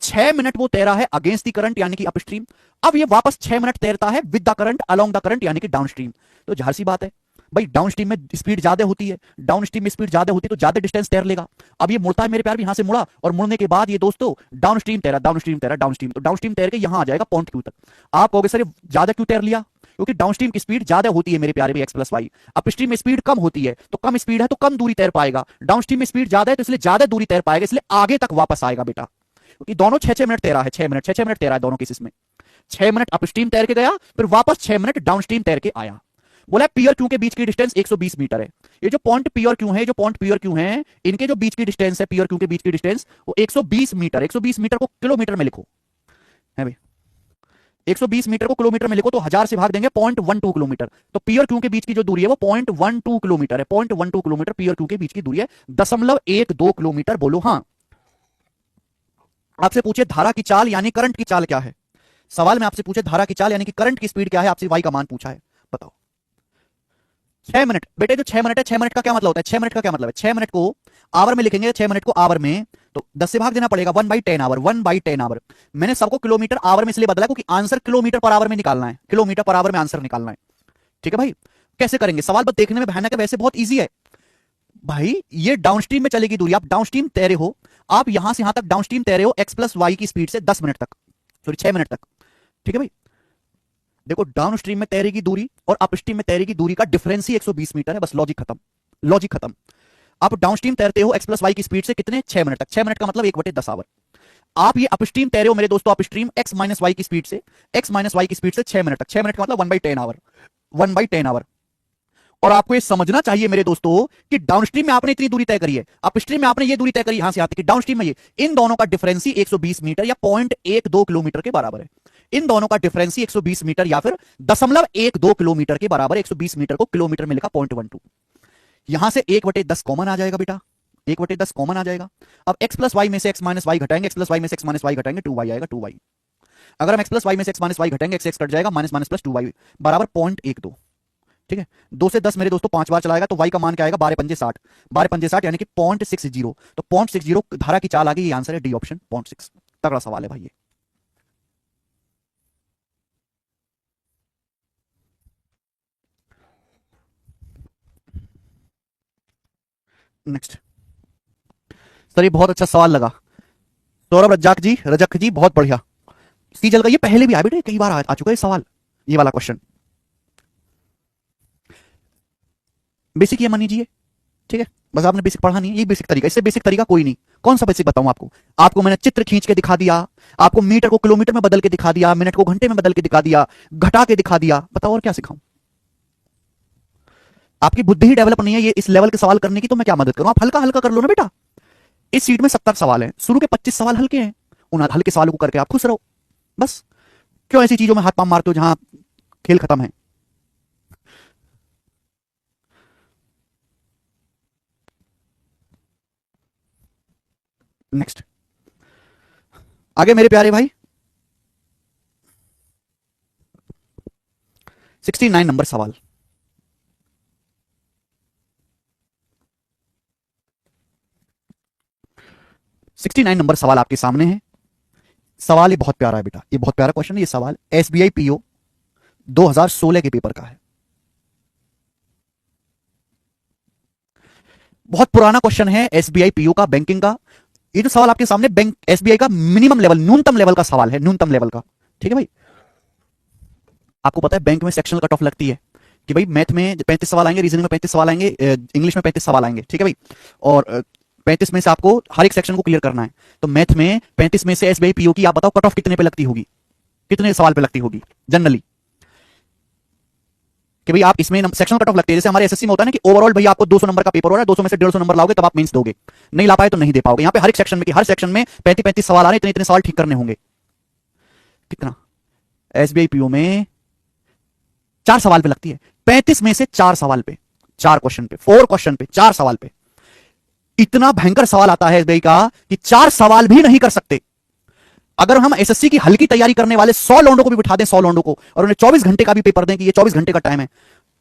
6 मिनट वो तैरा है अगेंस्ट द करंट यानी कि अपस्ट्रीम, अब ये वापस 6 मिनट तैरता है with the current along the current यानी कि डाउनस्ट्रीम। तो जाहिर सी बात है भाई, डाउनस्ट्रीम में स्पीड ज्यादा होती है, डाउनस्ट्रीम में स्पीड ज्यादा होती है तो ज्यादा डिस्टेंस तैर लेगा। अब ये मुड़ता है मेरे प्यार भी, यहां से मुड़ा और मुड़ने के बाद ये दोस्तों डाउनस्ट्रीम तैरा, तो डाउनस्ट्रीम तैर के यहां आ जाएगा पॉइंट क्यू तक। आप कहोगे सर ज्यादा क्यों तैर लिया? क्योंकि डाउनस्ट्रीम की स्पीड ज्यादा होती है मेरे प्यारे भी, एक्स प्लस वाई। अपस्ट्रीम में स्पीड कम होती है, तो कम स्पीड है तो कम दूरी तैर पाएगा। डाउनस्ट्रीम में स्पीड ज्यादा है तो इसलिए ज्यादा दूरी तैर पाएगा, इसलिए आगे तक वापस आएगा बेटा। क्योंकि दोनों 6 मिनट तैरा है, 6 मिनट तैरा है दोनों केसेस में। 6 मिनट अपस्ट्रीम तैर के गया, फिर वापस 6 मिनट डाउनस्ट्रीम तैर के आया। बोला पी और क्यू के बीच की डिस्टेंस 120 मीटर है। ये जो पॉइंट पी और क्यू है, इनके जो बीच की डिस्टेंस है, पी और क्यू के बीच की डिस्टेंस वो 120 मीटर। 120 मीटर को किलोमीटर में लिखो है भाई, 120 मीटर को किलोमीटर में लिखो तो 1000 से भाग देंगे 0.12 किलोमीटर। तो पी और क्यू के बीच की जो दूरी है वो 0.12 किलोमीटर है। 0.12 किलोमीटर पी और क्यू के बीच की दूरी है, 0.12 किलोमीटर। बोलो हाँ। आपसे पूछे धारा की चाल यानी करंट की चाल क्या है? सवाल में आपसे पूछे धारा की चाल यानी कि करंट की स्पीड क्या है, आपसे वाई का मान पूछा है, बताओ। 6 मिनट बेटे, जो 6 मिनट है, 6 मिनट का क्या मतलब होता है? 6 मिनट का क्या मतलब है? 6 मिनट को आवर में लिखेंगे, 6 मिनट को आवर में तो 10 से भाग देना पड़ेगा, 1/10 आवर, 1/10 आवर। मैंने सबको किलोमीटर आवर में इसलिए बदला क्योंकि आंसर किलोमीटर पर आवर में निकालना है, किलोमीटर पर आवर में आंसर निकालना है। ठीक है भाई, कैसे करेंगे? सवाल बस देखने में भयानक है, वैसे बहुत ईजी है भाई। ये डाउनस्ट्रीम में चलेगी दूरी, आप डाउनस्ट्रीम तैरे हो, आप यहां से यहां तक डाउनस्ट्रीम तैरे हो एक्स प्लस वाई की स्पीड से 10 मिनट तक, सॉरी 6 मिनट तक। ठीक है भाई, देखो डाउनस्ट्रीम में तैरेगी दूरी और अपस्ट्रीम में तैरेगी दूरी का डिफरेंस ही 120 मीटर है, बस लॉजिक खत्म, लॉजिक खत्म। आप डाउनस्ट्रीम तैरते हो एक्स प्लस वाई की स्पीड से कितने? 6 मिनट तक। 6 मिनट का मतलब 1/10 आवर। आप ये अपस्ट्रीम तैरे हो मेरे दोस्तों, अपस्ट्रीम एक्स माइनस वाई की स्पीड से, 6 मिनट तक। 6 मिनट का मतलब 1/10 आवर, 1/10 आवर। और आपको ये समझना चाहिए मेरे दोस्तों कि डाउनस्ट्रीम में आपने इतनी दूरी तय करी है, अपस्ट्रीम में आपने ये दूरी तय करी यहां से यहां तक, डाउनस्ट्रीम में ये, इन दोनों का डिफरेंस ही 120 मीटर या 0.12 किलोमीटर के बराबर है। इन दोनों का डिफरेंस ही 120 मीटर या फिर 0.12 किलोमीटर के बराबर। 120 मीटर को किलोमीटर में लिखा 0.12। यहां से 1/10 कॉमन आ जाएगा बेटा, 1/10 कॉमन आ जाएगा। अब x प्लस वाई में से x माइनस वाई घटाएंगे, x प्लस वाई में से x माइनस वाई घटाएंगे, 2y आएगा, 2y। अगर हम x प्लस वाई में से x माइनस वाई घटाएंगे, x कट जाएगा, माइनस माइनस प्लस 2y बराबर 0.12। ठीक है, 2 से 10 मेरे दोस्तों 5 बार चलाएगा तो y का मान क्या आएगा? 12 पंजे 60, 12 पंजे 60 यानी कि 0.60। तो 0.60 धारा की चाल आ गई, ये आंसर है डी ऑप्शन, 0.6। तगड़ा सवाल है भाई ये। नेक्स्ट सर, ये बहुत अच्छा सवाल लगा। सौरभ रजक जी बहुत बढ़िया। सीजल का ये पहले भी आया बेटे, कई बार आ चुका है सवाल, ये वाला क्वेश्चन। बेसिक ये मान लीजिए, ठीक है, बस आपने बेसिक पढ़ा नहीं है, ये बेसिक तरीका, इससे बेसिक तरीका कोई नहीं। कौन सा बेसिक बताऊं आपको? आपको मैंने चित्र खींच के दिखा दिया, आपको मीटर को किलोमीटर में बदल के दिखा दिया, मिनट को घंटे में बदल के दिखा दिया, घटा के दिखा दिया, बताओ और क्या सिखाऊं? आपकी बुद्धि ही डेवलप नहीं है ये इस लेवल के सवाल करने की, तो मैं क्या मदद करूं? आप हल्का हल्का कर लो ना बेटा। इस सीट में 70 सवाल हैं, शुरू के 25 सवाल हल्के हैं, उन हल्के सवालों को करके आप खुश रहो बस। क्यों ऐसी चीजों में हाथ पांव मारते हो जहां खेल खत्म है? नेक्स्ट, आगे मेरे प्यारे भाई, 69 नंबर सवाल। सिक्सटी नाइन नंबर सवाल आपके सामने है। सवाल ये बहुत प्यारा है बेटा, ये बहुत प्यारा क्वेश्चन है। ये सवाल एसबीआई पीओ 2016 के पेपर का है। बहुत पुराना क्वेश्चन है एसबीआई पीओ का, बैंकिंग का। ये जो सवाल आपके सामने बैंक एसबीआई का मिनिमम लेवल, न्यूनतम लेवल का सवाल है, न्यूनतम लेवल का। ठीक है भाई, आपको पता है बैंक में सेक्शनल कट ऑफ लगती है कि भाई मैथ में 35 सवाल आएंगे, रीजनिंग में 35 सवाल आएंगे, इंग्लिश में 35 सवाल आएंगे। ठीक है भाई, और 35 में से आपको हर एक सेक्शन को क्लियर करना है। तो मैथ में 35 में से एसबीआई पीओ की आप बताओ कट ऑफ कितने पे लगती होगी, कितने सवाल पे लगती होगी जनरली? कि भाई आप इसमें सेक्शनल कट ऑफ लगती है, जैसे हमारे एसएससी में होता है ना कि ओवरऑल भैया आपको 200 नंबर का पेपर हो रहा है, 200 में से 150 नंबर लाओगे तब आप मेंस दोगे, नहीं ला पाए तो नहीं दे पाओगे। यहाँ पे हर एक सेक्शन में कि हर सेक्शन में 35 सवाल आ रहे हैं, इतने इतने सवाल ठीक करने होंगे। कितना? एसबीआई पीओ में 4 सवाल पे लगती है, 35 में से 4 सवाल पे, 4 क्वेश्चन पे, 4 क्वेश्चन पे, 4 सवाल पे। इतना भयंकर सवाल आता है एसबीआई का कि 4 सवाल भी नहीं कर सकते। अगर हम एसएससी की हल्की तैयारी करने वाले 100 लौंडों को भी बिठा दें, 100 लौंडों को, और उन्हें 24 घंटे का भी पेपर दें कि ये 24 घंटे का टाइम है,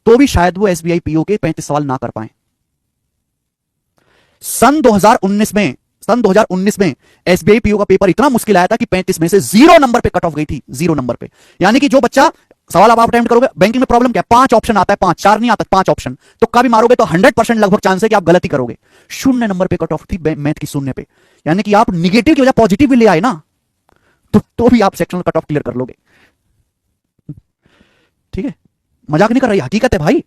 तो भी शायद वो एसबीआई पीओ के 35 सवाल ना कर पाए। सन 2019 में एसबीआई पीओ का पेपर इतना मुश्किल आया था कि 35 में से 0 नंबर पे कट ऑफ गई थी, 0 नंबर पे। यानी कि जो बच्चा सवाल आप अटेम्प्ट करोगे, बैंकिंग में प्रॉब्लम क्या है, 5 ऑप्शन आता है, 5, 4 नहीं आता, 5 ऑप्शन, तो कभी मारोगे तो 100% लगभग चांस है कि आप गलती करोगे। 0 नंबर पे कट ऑफ थी मैथ की, 0 पे। यानी कि आप निगेटिव की वजह पॉजिटिव भी ले आए ना, तो भी आप सेक्शनल कट ऑफ क्लियर कर लोगे। ठीक है, मजाक नहीं कर रही, हकीकत है भाई।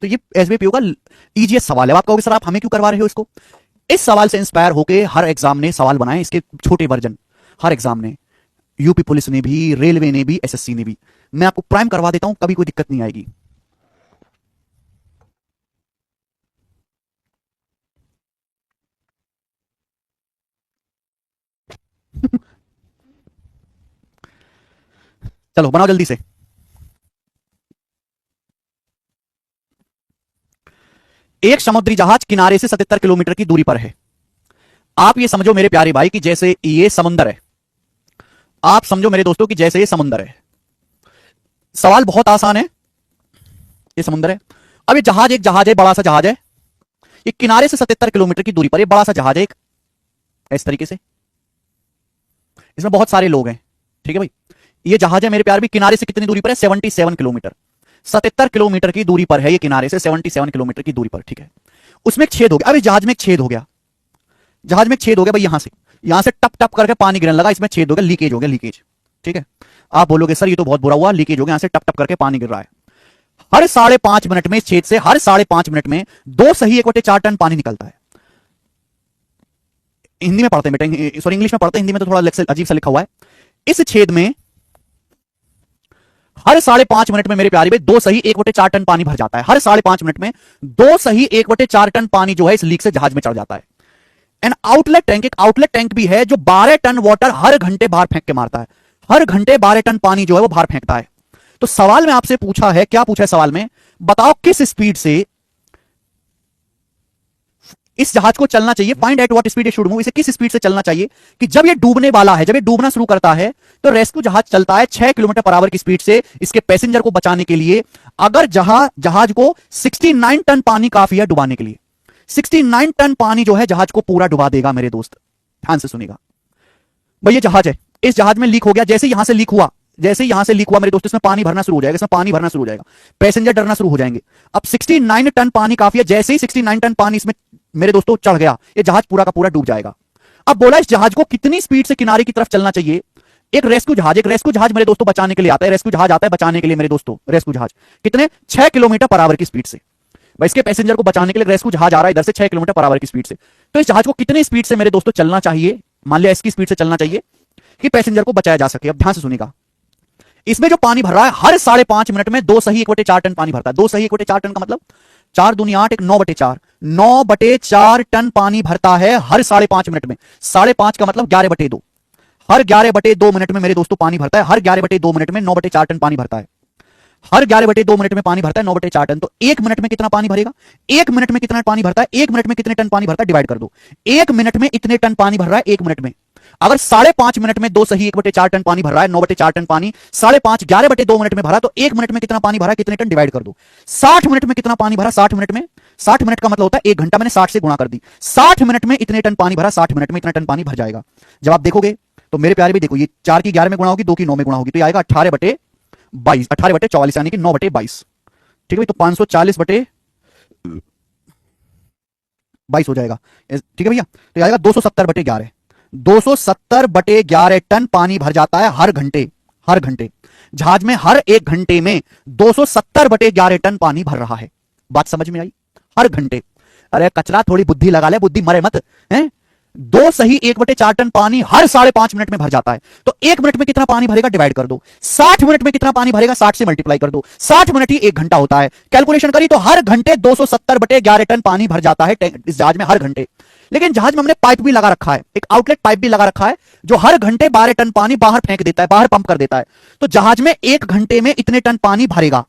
तो ये एसबीआई पीओ का इजीएस्ट सवाल है। आप कहोगे सर आप हमें क्यों करवा रहे हो इसको? इस सवाल से इंस्पायर होके हर एग्जाम ने सवाल बनाए इसके छोटे वर्जन, हर एग्जाम ने, यूपी पुलिस ने भी, रेलवे ने भी, एसएससी ने भी। मैं आपको प्राइम करवा देता हूं, कभी कोई दिक्कत नहीं आएगी। चलो बनाओ जल्दी से। एक समुद्री जहाज किनारे से 77 किलोमीटर की दूरी पर है। आप ये समझो मेरे प्यारे भाई कि जैसे ये समुंदर है, आप समझो मेरे दोस्तों कि जैसे ये समुंदर है। सवाल बहुत आसान है, ये समुंदर है, अब ये जहाज, एक जहाज है, बड़ा सा जहाज है, ये किनारे से 77 किलोमीटर की दूरी पर, ये बड़ा सा जहाज है एक, इस तरीके से, इसमें बहुत सारे लोग हैं। ठीक है भाई, ये जहाज है मेरे प्यार भी, किनारे से कितनी दूरी पर है, 77 किलोमीटर, 77 किलोमीटर की दूरी पर है ये, किनारे से 77 किलोमीटर की दूरी पर। ठीक है, उसमें एक छेद हो गया, अब इस जहाज में एक छेद हो गया, जहाज में एक छेद हो गया भाई, यहां से टप टप करके पानी गिरने लगा, इसमें छेद हो गया, लीकेज हो गया, लीकेज। ठीक है, आप बोलोगे सर ये तो बहुत बुरा हुआ, लीकेज हो गया, यहां से टप टप करके पानी गिर रहा है। हर 5.5 मिनट में इस छेद से, हर 5.5 मिनट में 2 सही 1/4 टन पानी निकलता है। हिंदी में पढ़ते हैं बेटा, सॉरी इंग्लिश में पढ़ते हैं, हिंदी में तो थोड़ा अजीब सा लिखा हुआ है। इस छेद में हर 5.5 मिनट में मेरे प्यारे में 2 सही 1/4 टन पानी भर जाता है। हर 5.5 मिनट में 2 सही 1/4 टन पानी जो है इस लीक से जहाज में चढ़ जाता है। एंड आउटलेट टैंक, एक आउटलेट टैंक भी है जो 12 टन वाटर हर घंटे बाहर फेंक के मारता है। हर घंटे 12 टन पानी जो है वो बाहर फेंकता है। तो सवाल में आपसे पूछा है, क्या पूछा है सवाल में, बताओ किस स्पीड से इस जहाज को चलना चाहिए, find at what speed it should move, इसे किस स्पीड से चलना चाहिए कि जब ये डूबने वाला है, जब ये डूबना शुरू करता है तो रेस्क्यू जहाज चलता है 6 किलोमीटर पर आवर की स्पीड से इसके पैसेंजर को बचाने के लिए। अगर जहाज को 69 टन पानी काफी है डुबाने के लिए, 69 टन पानी जो है जहाज को पूरा डुबा देगा मेरे दोस्त, ध्यान से सुनिएगा। भाई ये जहाज है, इस जहाज में लीक हो गया, जैसे यहां से लीक हुआ, जैसे ही यहां से लीक हुआ मेरे दोस्तों, इसमें पानी भरना शुरू हो जाएगा, इसमें पानी भरना शुरू हो जाएगा, पैसेंजर डरना शुरू हो जाएंगे। अब 69 टन पानी काफी है, जैसे ही 69 टन पानी इसमें मेरे दोस्तों चढ़ गया, ये जहाज पूरा का पूरा डूब जाएगा। अब बोला इस जहाज को कितनी स्पीड से किनारे की तरफ चलना चाहिए। एक रेस्क्यू जहाज मेरे दोस्तों बचाने के लिए आता है, रेस्क्यू जहाज आता है बचाने के लिए मेरे दोस्तों, रेस्क्यू जहाज कितने 6 किलोमीटर पर आवर की स्पीड से, भाई इसके पैसेंजर को बचाने के लिए रेस्क्यू जहाज आ रहा है इधर से 6 किलोमीटर पर आवर की स्पीड से। तो इस जहाज को कितनी स्पीड से मेरे दोस्तों चलना चाहिए, मान लिया इसकी स्पीड से चलना चाहिए कि पैसेंजर को बचाया जा सके। अब ध्यान से सुनिएगा, इसमें जो पानी भर रहा है हर 5.5 मिनट में 2 सही 1/4 टन पानी भरता है। 2 सही 1/4 टन का मतलब 4 दूनी 8, एक 9/4, 9/4 टन पानी भरता है हर 5.5 मिनट में। 5.5 का मतलब 11/2, हर 11/2 मिनट में मेरे दोस्तों पानी भरता है, हर 11/2 मिनट में 9/4 टन पानी भरता है, हर 11/2 मिनट में पानी भरता है 9/4 टन। तो 1 मिनट में कितना पानी भरेगा, 1 मिनट में कितना पानी भरता है, 1 मिनट में कितने टन पानी भरता है, डिवाइड कर दो। 1 मिनट में इतने टन पानी भर रहा है 1 मिनट में। अगर 5.5 मिनट में 2 सही 1/4 टन पानी भर रहा है, 9/4 टन पानी, 5.5 11/2 मिनट में भरा, तो 1 मिनट में कितना पानी भरा, कितने टन, डिवाइड कर दो। 60 मिनट में कितना पानी भरा, 60 मिनट में, 60 मिनट का मतलब होता है 1 घंटा, मैंने 60 से गुणा कर दी। 60 मिनट में इतने टन पानी भरा, 60 मिनट में इतना टन पानी भर जाएगा। जब आप देखोगे तो मेरे प्यारे भी देखो, ये 4 की 11 में गुणा होगी, 2 की 9 में गुणा होगी, तो आएगा 18/22, 18/44 यानी कि 9/22। ठीक है भाई, तो 540/22 हो जाएगा। ठीक है भैया, तो आएगा 270/11, 270/11 टन पानी भर जाता है हर घंटे, हर घंटे। जहाज में हर 1 घंटे में 270/11 टन पानी भर रहा है। बात समझ में आई, हर घंटे। अरे कचरा, थोड़ी बुद्धि लगा ले, बुद्धि मरे मत हैं। 2 सही 1/4 टन पानी हर 5.5 मिनट में भर जाता है। तो 1 मिनट में कितना पानी भरेगा, डिवाइड कर दो। 60 मिनट में कितना पानी भरेगा, 60 से मल्टीप्लाई कर दो। 60 मिनट ही 1 घंटा होता है, कैलकुलेशन करी तो हर घंटे 270/11 टन पानी भर जाता है इस जहाज में, हर घंटे। लेकिन जहाज में हमने पाइप भी लगा रखा है, एक आउटलेट पाइप भी लगा रखा है, जो हर घंटे 12 टन पानी बाहर फेंक देता है, बाहर पंप कर देता है। तो जहाज में 1 घंटे में इतने टन पानी भरेगा।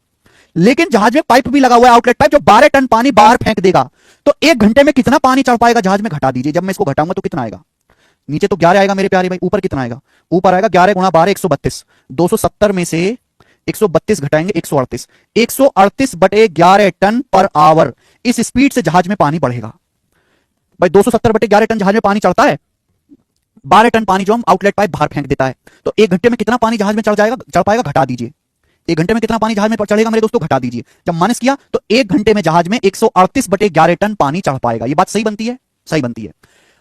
लेकिन जहाज में पाइप भी लगा हुआ है, आउटलेट पाइप, जो 12 टन पानी बाहर फेंक देगा। तो 1 घंटे में कितना पानी चढ़ पाएगा जहाज में, घटा दीजिए। जब मैं इसको घटाऊंगा तो कितना आएगा, नीचे तो 11 आएगा मेरे प्यारे भाई, ऊपर कितना आएगा, ऊपर आएगा 11 गुणा 12 132। 270 में से 132 घटाएंगे 138, 138/11 टन पर आवर इस स्पीड से जहाज में पानी बढ़ेगा। भाई 270/11 टन जहाज में पानी चढ़ता है, 12 टन पानी जो हम आउटलेट पाइप बाहर फेंक देता है। तो 1 घंटे में कितना पानी जहाज में चढ़ पाएगा, घटा दीजिए। 1 घंटे में कितना पानी जहाज में चढ़ेगा मेरे दोस्तों, घटा दीजिए। जब माइनस किया तो 1 घंटे में जहाज में 138/11 टन पानी चढ़ पाएगा। ये बात सही बनती है, सही बनती है।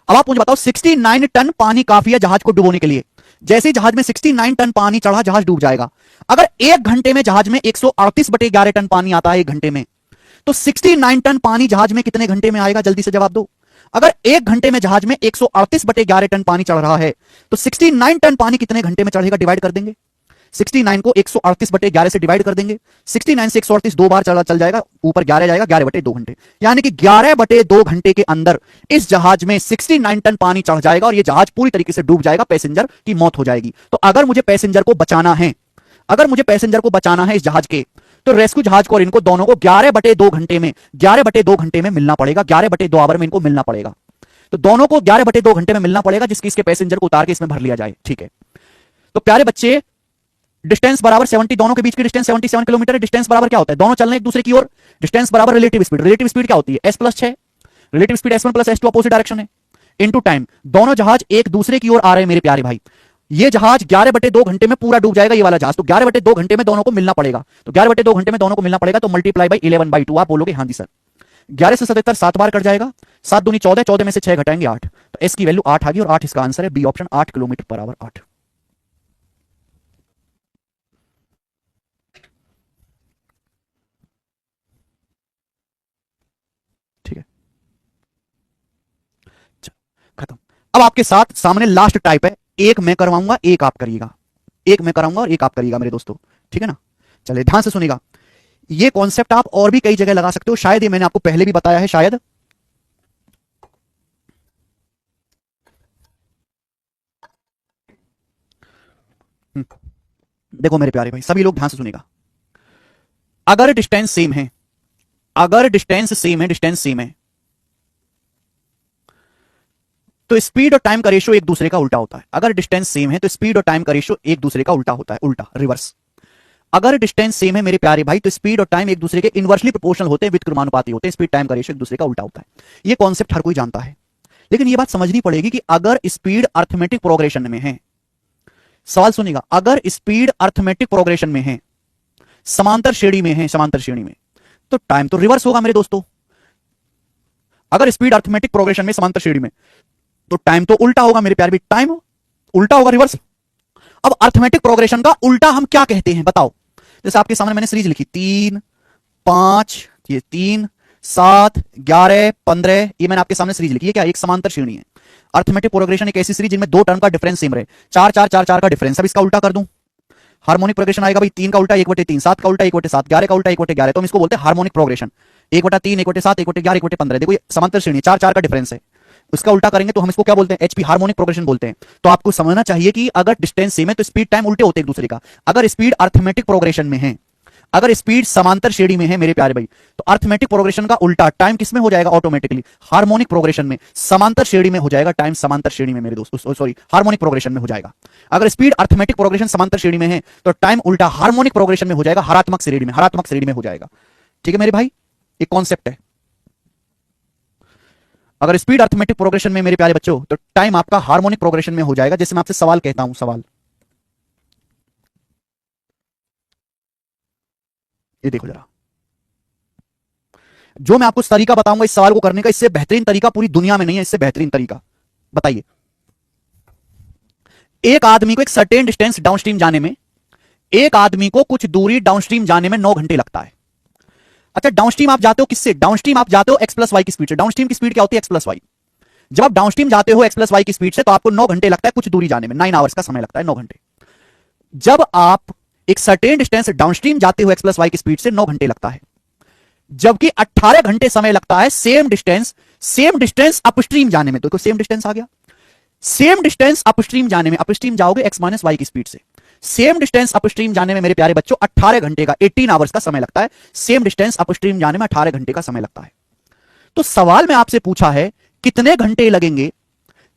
अब आप मुझे बताओ, 69 टन पानी काफी है जहाज को डुबोने के लिए। जैसे ही जहाज में 69 टन पानी चढ़ा, जहाज डूब जाएगा। अगर 1 घंटे में जहाज में 138/11 टन पानी आता है 1 घंटे में, तो 69 टन पानी जहाज में कितने घंटे में आएगा, जल्दी से जवाब दो। अगर 1 घंटे में जहाज में 138/11 टन पानी चढ़ रहा है, तो 69 टन पानी कितने घंटे में चढ़ेगा, डिवाइड कर देंगे। 69 को 138/11 से डिवाइड कर देंगे। 69 से 138 2 बार चल जाएगा, ऊपर 11 जाएगा, 11/2 घंटे, यानी कि 11/2 घंटे के अंदर इस जहाज में 69 टन पानी चढ़ जाएगा और यह जहाज पूरी तरीके से डूब जाएगा, पैसेंजर की मौत हो जाएगी। तो अगर मुझे पैसेंजर को बचाना है, अगर मुझे पैसेंजर को बचाना है इस जहाज के, तो रेस्क्यू जहाज को और इनको दोनों को 11/2 घंटे में, 11/2 घंटे में मिलना पड़ेगा, 11/2 आवर में इनको मिलना पड़ेगा। तो दोनों को 11/2 घंटे में मिलना पड़ेगा, जिसकी इसके पैसेंजर को उतार के इसमें भर लिया जाए। ठीक है, तो प्यारे बच्चे, डिस्टेंस बराबर 70, दोनों के बीच की डिस्टेंस 77 किलोमीटर है। डिस्टेंस बराबर क्या होता है, दोनों चलने एक दूसरे की ओर। डिस्टेंस बराबर रिलेटिव स्पीड, रिलेटिव स्पीड क्या होती है, s+6, relative speed s1 + s2 opposite direction है, इनटू टाइम। दोनों जहाज एक दूसरे की ओर आ रहे हैं मेरे प्यारे भाई। ये जहाज 11/2 घंटे में पूरा डूब जाएगा, ये वाला जहाज। तो 11/2 घंटे में दोनों को मिलना पड़ेगा। तो 11/2 घंटे में दोनों को मिलना पड़ेगा, तो मल्टीप्लाई बाई 11/2। आप बोलोगे हाँ जी सर, 11 से 77 7 बार कट जाएगा, 7 दूनी 14, 14 में से 6 घटाएंगे 8, तो एस की वैल्यू 8 आ गई और 8 इसका आंसर है, B option, 8 kilometre per hour, 8। ठीक है, खत्म। अब आपके साथ सामने लास्ट टाइप है, एक मैं करवाऊंगा एक आप करिएगा, एक मैं कराऊंगा और एक आप करिएगा मेरे दोस्तों। ठीक है ना, चलिए ध्यान से सुनिएगा। ये कॉन्सेप्ट आप और भी कई जगह लगा सकते हो, शायद ये मैंने आपको पहले भी बताया है, शायद। देखो मेरे प्यारे भाई, सभी लोग ध्यान से सुनिएगा। अगर डिस्टेंस सेम है, अगर डिस्टेंस सेम है, डिस्टेंस सेम है, तो स्पीड और टाइम का रेशियो एक दूसरे का उल्टा होता है। अगर डिस्टेंस सेम है तो स्पीड और टाइम का रेशियो एक दूसरे का उल्टा होता है, उल्टा, रिवर्स। अगर डिस्टेंस सेम है मेरे प्यारे भाई, तो स्पीड और टाइम एक दूसरे के इनवर्सली प्रोपोर्शनल होते हैं, व्युत्क्रमानुपाती होते हैं। स्पीड टाइम का रेशियो एक दूसरे का उल्टा होता है। ये कॉन्सेप्ट हर कोई जानता है, लेकिन ये बात समझनी पड़ेगी कि अगर स्पीड अर्थमेटिक प्रोग्रेशन में है, सवाल सुनिएगा, अगर स्पीड अर्थमेटिक प्रोग्रेशन में है, समांतर श्रेणी में है, समांतर श्रेणी में, तो टाइम तो रिवर्स होगा मेरे दोस्तों। अगर स्पीड अर्थमेटिक प्रोग्रेशन में समांतर श्रेणी में, तो टाइम तो उल्टा होगा मेरे प्यारे भी, टाइम उल्टा होगा, रिवर्स। अब अर्थमेटिक प्रोग्रेशन का उल्टा हम क्या कहते हैं बताओ? जैसे आपके सामने मैंने सीरीज लिखी 3 5, ये 3 7 11 15, ये मैंने आपके सामने सीरीज लिखी है, क्या एक समांतर श्रेणी है। अर्थमेटिक प्रोग्रेशन एक ऐसी सीरीज जिनमें दो टर्म का डिफरेंस सेम रहे, 4 4 4 4 का डिफरेंस। अब इसका उल्टा कर दूं, हार्मोनिक प्रोग्रेशन आएगा भाई, 3 का उल्टा 1/3, 7 का उल्टा 1/7, 11 का उल्टा 1/11, तो हम इसको बोलते हैं हार्मोनिक प्रोग्रेशन। 1/3, 1/7, 1/11, 1/15, देखो ये समांतर श्रेणी 4 4 का डिफरेंस है, उसका उल्टा करेंगे तो हम इसको क्या बोलते हैं? एचपी, हार्मोनिक प्रोग्रेशन बोलते हैं। तो आपको समझना चाहिए कि अगर डिस्टेंस सेम है तो स्पीड टाइम उल्टे होते हैं एक दूसरे का। अगर स्पीड अर्थमेटिक प्रोग्रेशन में है, अगर स्पीड समांतर श्रेणी में है मेरे प्यारे भाई, तो अर्थमेटिक प्रोग्रेशन का उल्टा टाइम किसमें हो जाएगा? ऑटोमेटिकली हार्मोनिक प्रोग्रेशन में, समांतर श्रेणी में हो जाएगा टाइम, समांतर श्रेणी में मेरे दोस्त, सॉरी हार्मोनिक प्रोग्रेशन में हो जाएगा। अगर स्पीड अर्थमेटिक प्रोग्रेशन समांतर श्रेणी में है तो टाइम उल्टा हार्मोनिक प्रोग्रेशन में हो जाएगा, हरात्मक श्रेणी में, हरात्मक श्रेणी में हो जाएगा। ठीक है मेरे भाई, एक कॉन्सेप्ट है। अगर स्पीड अर्थमेटिक प्रोग्रेशन में मेरे प्यारे बच्चों, तो टाइम आपका हार्मोनिक प्रोग्रेशन में हो जाएगा। जैसे मैं आपसे सवाल कहता हूं, सवाल ये देखो जरा, जो मैं आपको तरीका बताऊंगा इस सवाल को करने का, इससे बेहतरीन तरीका पूरी दुनिया में नहीं है, इससे बेहतरीन तरीका बताइए। एक आदमी को एक सर्टेन डिस्टेंस डाउनस्ट्रीम जाने में, एक आदमी को कुछ दूरी डाउनस्ट्रीम जाने में 9 घंटे लगता है। अच्छा, डाउनस्ट्रीम आप जाते हो किससे? डाउनस्ट्रीम आप जाते हो x प्लस वाई की स्पीड से। डाउनस्ट्रीम की स्पीड क्या होती है? x plus y. जब आप डाउनस्ट्रीम जाते हो x प्लस वाई की स्पीड से, तो आपको 9 घंटे लगता है कुछ दूरी जाने में, 9 आवर्स का समय लगता है, 9 घंटे। जब आप एक सर्टेन डिस्टेंस डाउनस्ट्रीम जाते हो x प्लस वाई की स्पीड से, 9 घंटे लगता है, जबकि 18 घंटे समय लगता है सेम डिस्टेंस अपस्ट्रीम जाने में। तो सेम डिस्टेंस आ गया, सेम डिस्टेंस अपस्ट्रीम जाने में, अपस्ट्रीम जाओगे x माइनस वाई की स्पीड से, सेम डिस्टेंस अपस्ट्रीम जाने में मेरे प्यारे बच्चों 18 घंटे का, 18 आवर्स का समय लगता है। सेम डिस्टेंस अपस्ट्रीम जाने में 18 घंटे का समय लगता है। तो सवाल में आपसे पूछा है कितने घंटे लगेंगे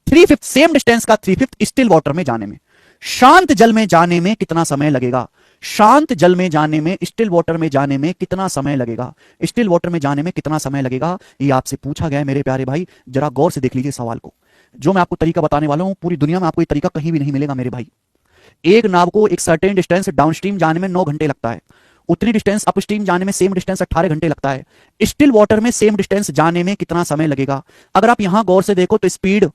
3/5 सेम डिस्टेंस का 3/5 स्टिल वाटर में जाने में। शांत जल में जाने में कितना समय लगेगा? शांत जल में जाने में, स्टिल वाटर में जाने में कितना समय लगेगा? स्टिल वाटर में जाने में कितना समय लगेगा, ये आपसे पूछा गया है मेरे प्यारे भाई। जरा गौर से देख लीजिए सवाल को। जो मैं आपको तरीका बताने वाला हूं, पूरी दुनिया में आपको ये तरीका कहीं भी नहीं मिलेगा मेरे भाई। एक नाव को एक सर्टेन डिस्टेंस डाउनस्ट्रीम जाने में 9 घंटे लगता है, उतनी डिस्टेंस अपस्ट्रीम जाने में सेम डिस्टेंस 18 घंटे लगता है। स्टिल वाटर में सेम डिस्टेंस जाने में कितना समय लगेगा? अगर आप यहां गौर से देखो तो स्पीड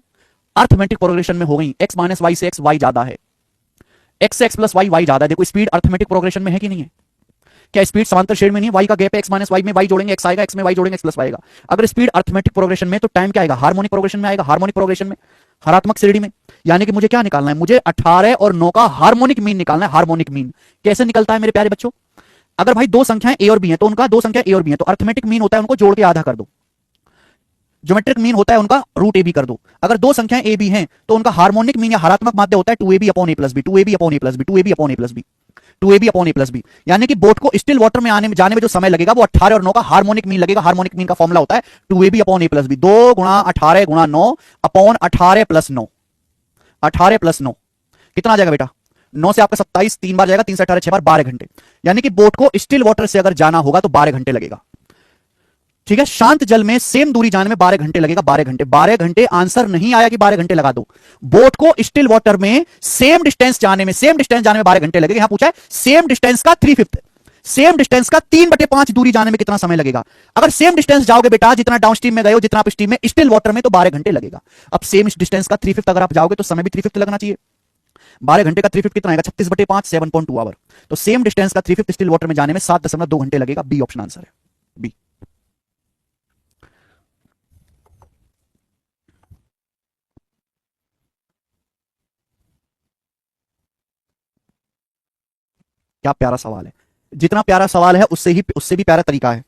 अर्थमेटिक प्रोग्रेशन में हो गई, x माइनस वाई से x y ज्यादा है, x से x प्लस वाई y ज्यादा है। देखो स्पीड अर्थमेटिक प्रोग्रेशन में है कि नहीं है? क्या स्पीड समांतर श्रेणी में नहीं है? y का गैप है, x माइनस वाई में y जोड़ेंगे x आएगा, x में y जोड़ेंगे x प्लस y आएगा। अगर स्पीड अर्थमेटिक प्रोग्रेशन में, तो टाइम क्या आएगा? हार्मोनिक प्रोग्रेशन में आएगा, हार्मोनिक प्रोग्रेशन में, हरात्मक श्रेणी में। यानी कि मुझे क्या निकालना है? मुझे 18 और 9 का हार्मोनिक मीन निकालना है। हार्मोनिक मीन कैसे निकलता है मेरे प्यारे बच्चों? अगर भाई दो संख्याएं a और b हैं, तो उनका दो संख्या a और b है, तो अर्थमेटिक मीन होता है उनको जोड़ के आधा कर दो। ज्योमेट्रिक मीन होता है उनका रूट ab कर दो। अगर दो संख्याएं a b हैं, तो उनका हार्मोनिक मीन या हरात्मक माध्य होता है 2ab upon a plus b, 2ab upon a plus b, 2ab upon a plus b, 2ab upon a plus b. यानी कि बोट को स्टिल वाटर में जाने में जो समय लगेगा वो 18 और 9 का हार्मोनिक मीन लगेगा। हार्मोनिक मीन का फॉर्मूला होता है 2ab upon a plus B, 2 गुणा 18 गुणा 9 अपॉन 18 प्लस 9, 18 प्लस 9 कितना आ जाएगा बेटा? 9 से आपका 27, 3 बार जाएगा, 3 से 18 6 बार, 12 घंटे। यानी कि बोट को स्टिल वाटर से अगर जाना होगा तो 12 घंटे लगेगा। ठीक है, शांत जल में सेम दूरी जाने में 12 घंटे लगेगा, 12 घंटे। 12 घंटे आंसर नहीं आया कि 12 घंटे लगा दो। बोट को स्टिल वाटर में सेम डिस्टेंस जाने में 12 घंटे लगेगा। यहां पूछा है सेम डिस्टेंस का 3/5, सेम डिस्टेंस का 3/5 दूरी जाने में कितना समय लगेगा? अगर सेम डिस्टेंस जाओगे बेटा, जितना डाउनस्ट्रीम में गए हो, जितना अपस्ट्रीम में, स्टिल वाटर में, तो 12 घंटे लगेगा। अब सेम डिस्टेंस का 3/5 अगर आप जाओगे तो समय भी 3/5 लगना चाहिए। 12 घंटे का 3/5 कितना आएगा? 36/5, 7.2 आवर। तो सेम डिस्टेंस का 3/5 स्टिल वाटर में जाने में 7.2 घंटे लगेगा। बी ऑप्शन आंसर है, बी। क्या प्यारा सवाल है। जितना प्यारा सवाल है उससे भी प्यारा तरीका है।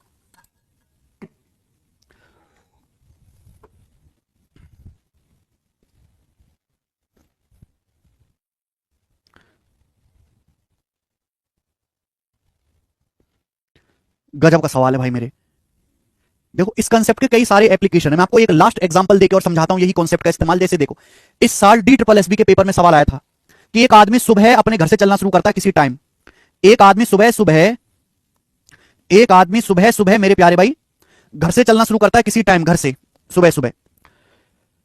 गजब का सवाल है भाई मेरे। देखो इस कंसेप्ट के कई सारे एप्लीकेशन है। मैं आपको एक लास्ट एग्जांपल देकर और समझाता हूं यही कॉन्सेप्ट का इस्तेमाल। जैसे देखो, इस साल DSSB के पेपर में सवाल आया था कि एक आदमी सुबह अपने घर से चलना शुरू करता है किसी टाइम। एक आदमी सुबह मेरे प्यारे भाई घर से चलना शुरू करता है किसी टाइम, घर से सुबह सुबह।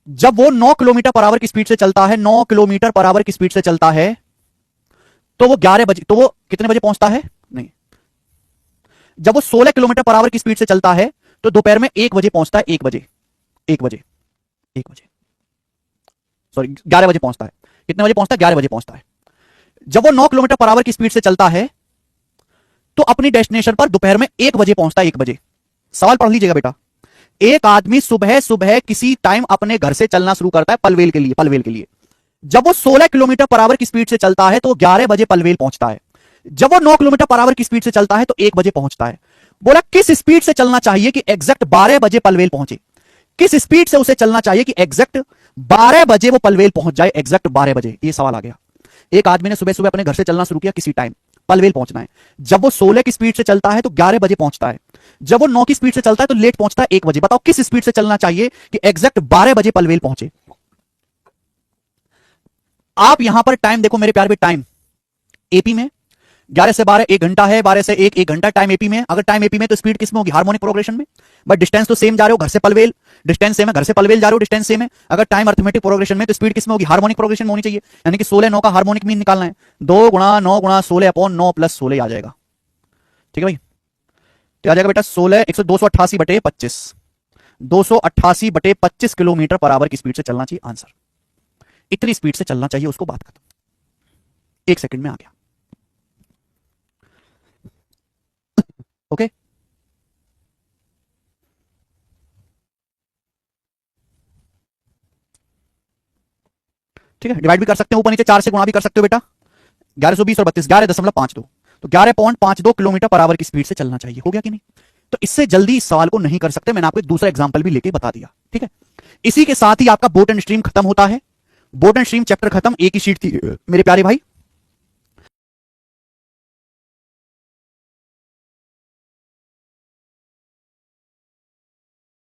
जब वो 9 किलोमीटर पर आवर की स्पीड से चलता है, 9 किलोमीटर पर आवर की स्पीड से चलता है, तो वो 11 बजे, तो वो कितने बजे पहुंचता है? नहीं, जब वो 16 किलोमीटर पर आवर की स्पीड से चलता है तो दोपहर में 1 बजे पहुंचता है। 1 बजे, 1 बजे, 1 बजे, सॉरी 11 बजे पहुंचता है। कितने बजे पहुंचता है? 11 बजे पहुंचता है। जब वो 9 किलोमीटर पर आवर की स्पीड से चलता है तो अपनी डेस्टिनेशन पर दोपहर में 1 बजे पहुंचता है। 1 बजे। सवाल पढ़ लीजिएगा बेटा। एक आदमी सुबह सुबह किसी टाइम अपने घर से चलना शुरू करता है पलवेल के लिए, पलवेल के लिए। जब वो 16 किलोमीटर पर आवर की स्पीड से चलता है तो 11 बजे पलवेल पहुंचता है। जब वो 9 किलोमीटर पर आवर की स्पीड से चलता है तो 1 बजे पहुंचता है। बोला किस स्पीड से चलना चाहिए कि एग्जैक्ट 12 बजे पलवेल पहुंचे? किस स्पीड से उसे चलना चाहिए कि एग्जैक्ट 12 बजे वो पलवेल पहुंच जाए? एग्जैक्ट 12 बजे। ये सवाल आ गया। एक आदमी ने सुबह सुबह अपने घर से चलना शुरू किया, किसी टाइम पलवेल पहुंचना है। जब वो 16 की स्पीड से चलता है तो 11 बजे पहुंचता है। जब वो 9 की स्पीड से चलता है तो लेट पहुंचता है 1 बजे। बताओ किस स्पीड से चलना चाहिए कि एग्जैक्ट 12 बजे पलवेल पहुंचे? आप यहां पर टाइम देखो मेरे प्यार पे, टाइम एपी में 11 से 12 1 घंटा है, 12 से 1 घंटा टाइम एपी में। अगर टाइम एपी में तो स्पीड किस में होगी? हार्मोनिक प्रोग्रेशन में। बट डिस्टेंस तो सेम जा रहे हो, घर से पलवेल डिस्टेंस सेम है, घर से पलवेल जा रहे हो डिस्टेंस सेम है। अगर टाइम अर्थमेटिक प्रोग्रेशन में तो स्पीड किस में होगी? हार्मोनिक प्रोग्रेशन में होनी चाहिए। यानी कि 16 9 का हार्मोनिक मीन निकालना है। 2 गुणा 9 गुणा 16 अपॉन 9 प्लस 16 आ जाएगा। ठीक है भाई, तो आ जाएगा बेटा 16 288 बटे 25, 288 बटे 25 किलोमीटर पर आवर की स्पीड से चलना चाहिए। आंसर इतनी स्पीड से चलना चाहिए उसको, बात खत्म। 1 सेकंड में आ गया। ओके ठीक है, डिवाइड भी कर सकते हो, ऊपर नीचे 4 से गुणा भी कर सकते हो बेटा। 1120 और 32, 11.52, तो 11.52 किलोमीटर पर आवर की स्पीड से चलना चाहिए। हो गया कि नहीं? तो इससे जल्दी इस सवाल को नहीं कर सकते। मैंने आपको दूसरा एग्जांपल भी लेके बता दिया। ठीक है, इसी के साथ ही आपका बोट एंड स्ट्रीम खत्म होता है। बोट एंड स्ट्रीम चैप्टर खत्म। एक ही शीट थी मेरे प्यारे भाई।